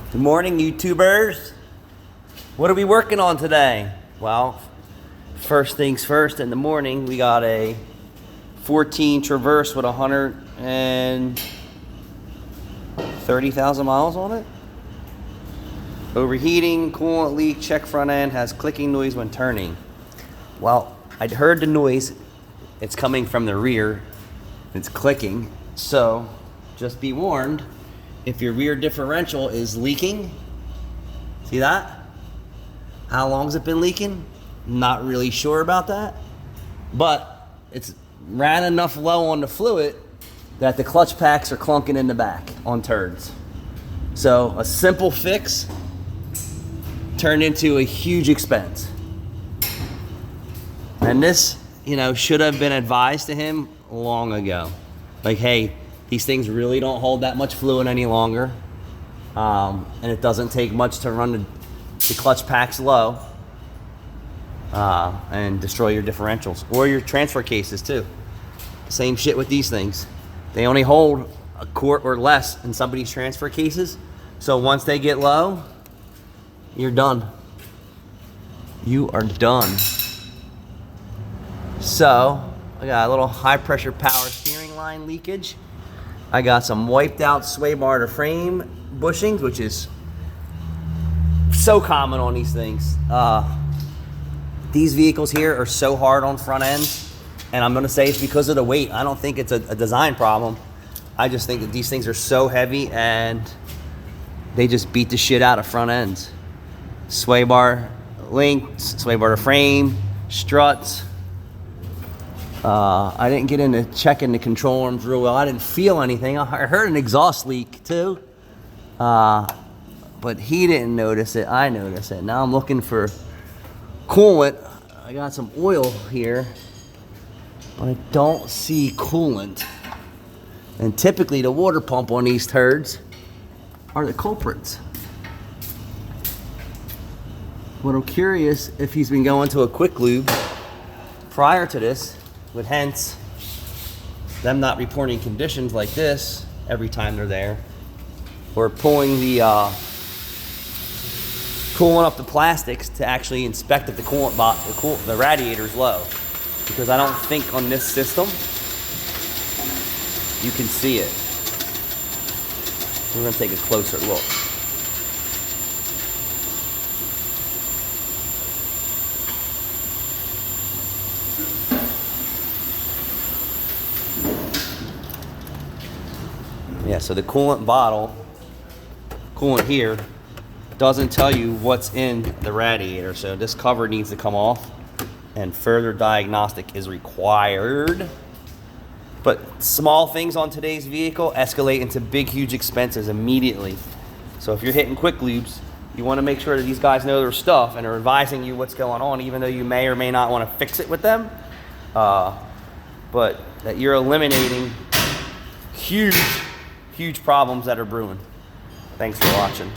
Good morning, YouTubers. What are we working on today? Well, first things first, in the morning, we got a 14 Traverse with 130,000 miles on it. Overheating, coolant leak, check front end, has clicking noise when turning. Well, I'd heard the noise. It's coming from the rear. It's clicking. So just be warned, if your rear differential is leaking, see that? How long's it been leaking? Not really sure about that, but it's ran enough low on the fluid that the clutch packs are clunking in the back on turds. So a simple fix turned into a huge expense. And this, should have been advised to him long ago. Like, hey, these things really don't hold that much fluid any longer. And it doesn't take much to run the clutch packs low and destroy your differentials or your transfer cases too. Same shit with these things. They only hold a quart or less in somebody's transfer cases. So once they get low, you're done. You are done. So I got a little high pressure power steering line leakage. I got some wiped out sway bar to frame bushings, which is so common on these things. These vehicles here are so hard on front ends, and I'm gonna say it's because of the weight. I don't think it's a design problem. I just think that these things are so heavy and they just beat the shit out of front ends. Sway bar links, sway bar to frame, struts. I didn't get into checking the control arms real well. I didn't feel anything. I heard an exhaust leak too, but he didn't notice it. I noticed it. Now I'm looking for coolant. I got some oil here, but I don't see coolant. And typically the water pump on these turds are the culprits. But I'm curious if he's been going to a quick lube prior to this, with hence them not reporting conditions like this every time they're there, or pulling the coolant up the plastics to actually inspect if the the radiator's low, because I don't think on this system you can see it. We're gonna take a closer look. Yeah, so the coolant bottle, coolant here, doesn't tell you what's in the radiator. So this cover needs to come off and further diagnostic is required. But small things on today's vehicle escalate into big, huge expenses immediately. So if you're hitting quick lubes, you want to make sure that these guys know their stuff and are advising you what's going on, even though you may or may not want to fix it with them. But that you're eliminating huge problems that are brewing. Thanks for watching.